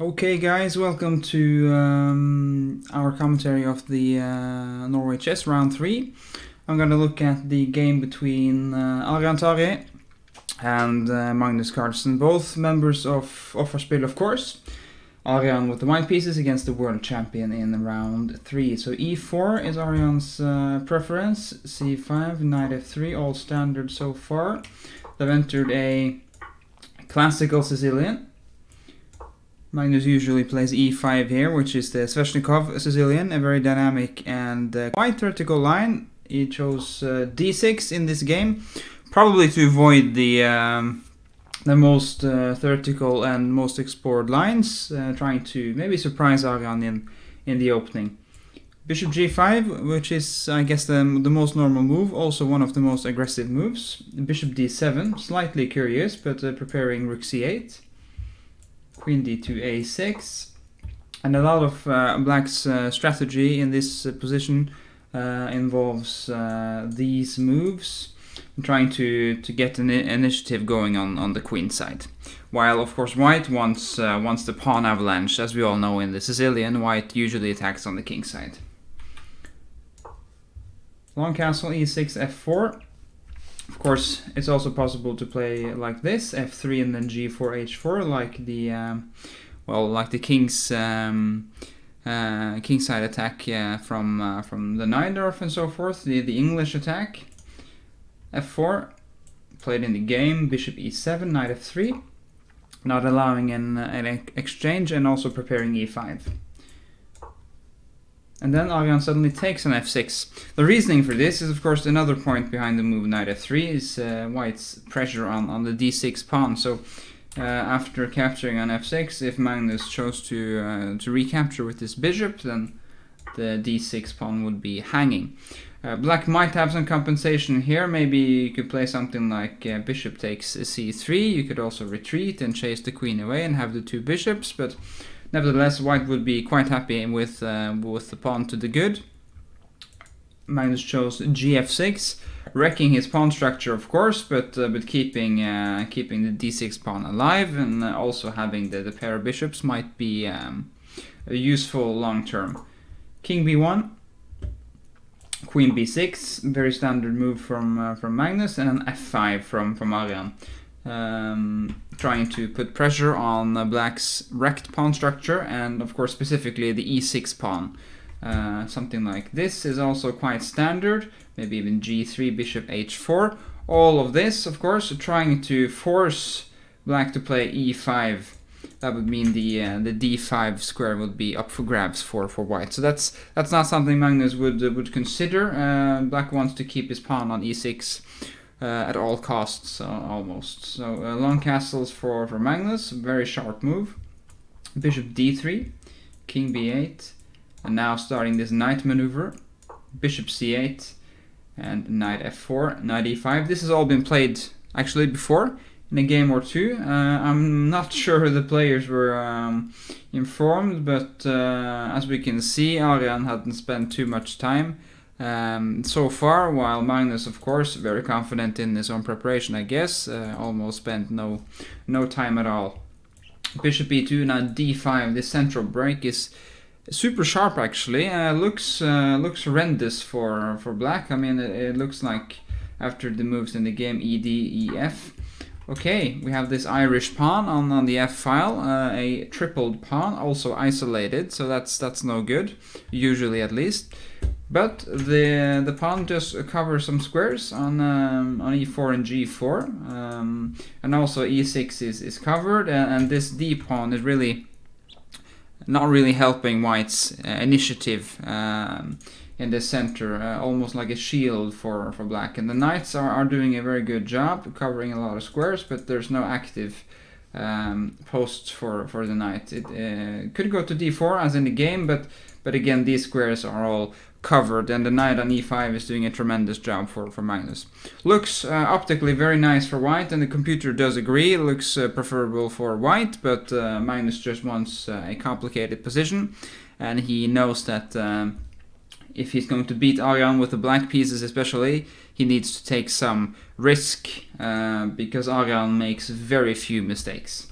Okay guys, welcome to our commentary of the Norway chess round 3. I'm gonna look at the game between Adrian Tare and Magnus Carlsen, both members of Offerspiel of course. Adrian with the white pieces against the world champion in round 3. So e4 is Adrian's preference, c5, knight f3, all standard so far. They've entered a classical Sicilian. Magnus usually plays e5 here, which is the Sveshnikov Sicilian, a very dynamic and quite vertical line. He chose d6 in this game, probably to avoid the most vertical and most explored lines, trying to maybe surprise Argan in the opening. Bishop g5, which is, I guess, the most normal move, also one of the most aggressive moves. Bishop d7, slightly curious, but preparing rook c8. Queen d2, a6, and a lot of black's strategy in this position involves these moves, trying to get an initiative going on the queen side. While of course white wants the pawn avalanche, as we all know in the Sicilian, white usually attacks on the king side. Long castle, e6, f4. Of course, it's also possible to play like this, f3 and then g4, h4, like the like the king's kingside attack from the Najdorf and so forth. The English attack, f4, played in the game. Bishop e7, knight f3, not allowing an exchange, and also preparing e5. And then Adrian suddenly takes on f6. The reasoning for this is, of course, another point behind the move knight f3 is white's pressure on the d6 pawn. So after capturing on f6, if Magnus chose to recapture with his bishop, then the d6 pawn would be hanging. Black might have some compensation here. Maybe you could play something like bishop takes c3. You could also retreat and chase the queen away and have the two bishops, but nevertheless, white would be quite happy with the pawn to the good. Magnus chose gf6, wrecking his pawn structure, of course, but keeping the d6 pawn alive, and also having the pair of bishops might be useful long term. King b1, queen b6, very standard move from Magnus, and an f5 from Adrian. Trying to put pressure on black's wrecked pawn structure, and of course specifically the e6 pawn. Something like this is also quite standard, maybe even g3, bishop h4. All of this, of course, trying to force black to play e5. That would mean the d5 square would be up for grabs for white. So that's not something Magnus would consider. Black wants to keep his pawn on e6 at all costs, almost. So long castles for Magnus, very sharp move. Bishop d3, king b8, and now starting this knight maneuver. Bishop c8 and knight f4, knight e5. This has all been played actually before in a game or two. I'm not sure the players were informed, but as we can see, Adrian hadn't spent too much time so far, while Magnus, of course, very confident in his own preparation, I guess, almost spent no time at all. Bishop e2, now d5. This central break is super sharp, actually. Looks horrendous for black. I mean, it looks like after the moves in the game ed, ef. Okay, we have this Irish pawn on the f file, a tripled pawn, also isolated, so that's no good, usually at least. But the pawn just covers some squares on e4 and g4, and also e6 is covered, and this d pawn is really not really helping white's initiative in the center, almost like a shield for black. And the knights are doing a very good job covering a lot of squares, but there's no active posts for the knight. It could go to d4 as in the game, but again, these squares are all covered, and the knight on e5 is doing a tremendous job for Magnus. Looks optically very nice for white, and the computer does agree. It looks preferable for white, but Magnus just wants a complicated position, and he knows that if he's going to beat Adrian with the black pieces especially, he needs to take some risk, because Adrian makes very few mistakes.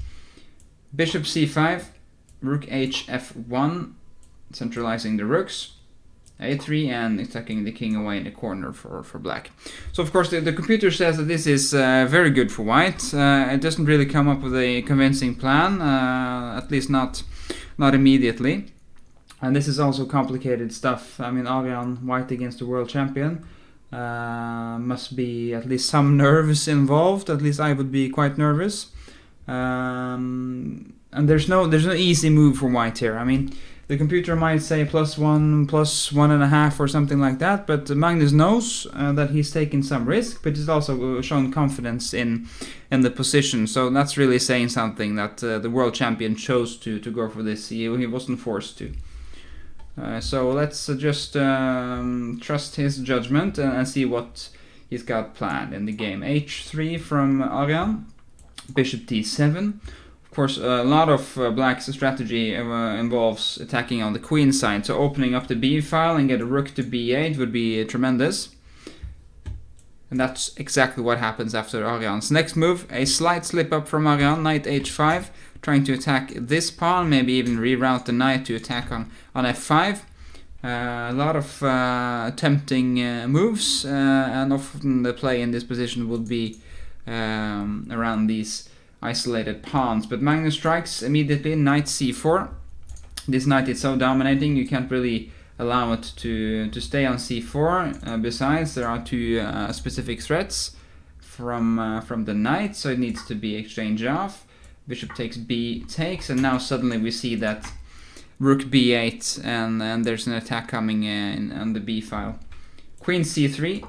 Bishop c5, rook h f1, centralizing the rooks, a3, and attacking the king away in the corner for black. So of course the computer says that this is very good for white. It doesn't really come up with a convincing plan, at least not immediately. And this is also complicated stuff. I mean, Arian, white against the world champion, must be at least some nerves involved. At least I would be quite nervous. And there's no easy move for white here. I mean, the computer might say +1, +1.5 or something like that, but Magnus knows that he's taken some risk, but he's also shown confidence in the position. So that's really saying something, that the world champion chose to go for this. He wasn't forced to. So let's just trust his judgment and see what he's got planned in the game. h3 from Arian, bishop d7. Of course, a lot of black's strategy involves attacking on the queen side, so opening up the b file and get a rook to b8 would be tremendous. And that's exactly what happens after Arian's next move. A slight slip up from Arian, knight h5, trying to attack this pawn, maybe even reroute the knight to attack on f5. A lot of tempting moves, and often the play in this position would be around these isolated pawns. But Magnus strikes immediately, knight c4. This knight is so dominating, you can't really allow it to stay on c4. Besides, there are two specific threats from the knight, so it needs to be exchanged off. Bishop takes b takes, and now suddenly we see that rook b8, and there's an attack coming in on the b file. Queen c3,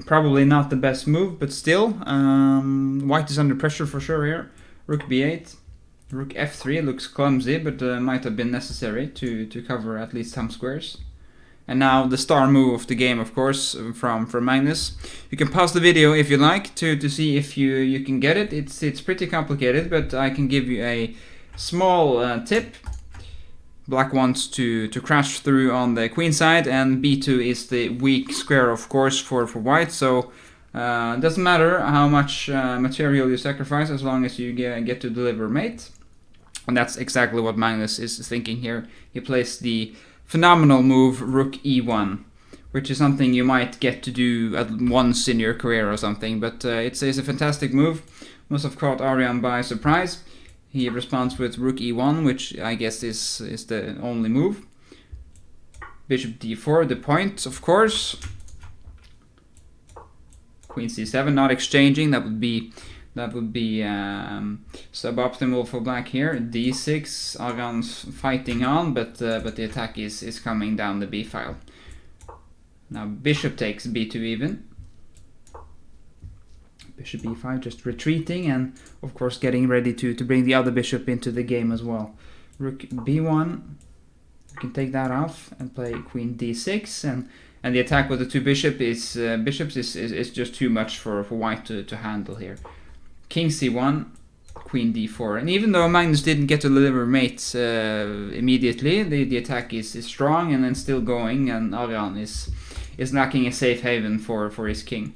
probably not the best move, but still, white is under pressure for sure here. Rook b8, rook f3 looks clumsy, but might have been necessary to cover at least some squares. And now the star move of the game, of course, from Magnus. You can pause the video if you like to see if you can get it. It's pretty complicated, but I can give you a small tip. Black wants to crash through on the queen side, and b2 is the weak square, of course, for white. So it doesn't matter how much material you sacrifice as long as you get to deliver mate. And that's exactly what Magnus is thinking here. He plays the phenomenal move rook e1, which is something you might get to do at once in your career or something, but it's a fantastic move. Must have caught Arian by surprise. He responds with rook e1, which I guess is the only move. Bishop d4, the point, of course. Queen c7, not exchanging. That would be suboptimal for black here. d6, Arian's fighting on, but the attack is coming down the b file. Now bishop takes b2 even. Bishop e5, just retreating, and of course getting ready to bring the other bishop into the game as well. Rook b1, you can take that off and play queen d6, and the attack with the two bishops is just too much for white to handle here. King c1, queen d4, and even though Magnus didn't get to deliver mate immediately, the attack is strong and then still going, and Arian is lacking a safe haven for his king.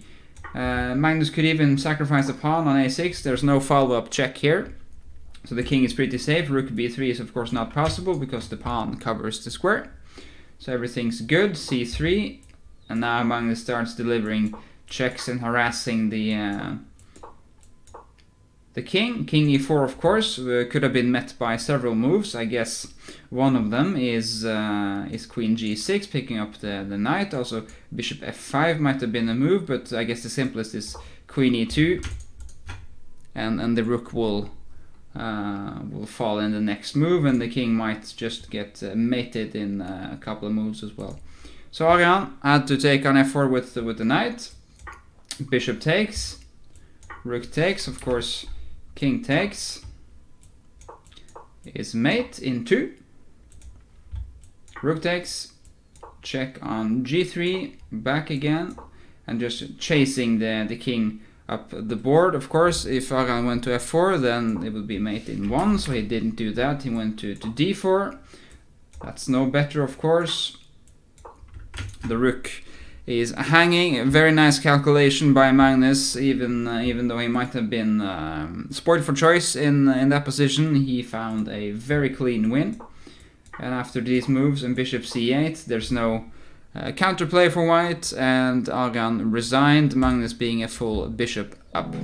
Magnus could even sacrifice a pawn on a6. There's no follow-up check here, so the king is pretty safe. Rook b3 is of course not possible because the pawn covers the square, so everything's good. c3, and now Magnus starts delivering checks and harassing the king. King e4, of course, could have been met by several moves. I guess one of them is queen g6, picking up the knight. Also, bishop f5 might have been a move, but I guess the simplest is queen e2, and the rook will fall in the next move, and the king might just get mated in a couple of moves as well. So Arian had to take on f4 with the knight. Bishop takes, rook takes, of course. King takes, is mate in 2. Rook takes, check on g3, back again, and just chasing the king up the board. Of course, if Arian went to f4, then it would be mate in 1, so he didn't do that. He went to d4. That's no better, of course. The rook is hanging. A very nice calculation by Magnus, even though he might have been spoiled for choice in that position. He found a very clean win. And after these moves and bishop c8, there's no counterplay for white, and Argan resigned, Magnus being a full bishop up.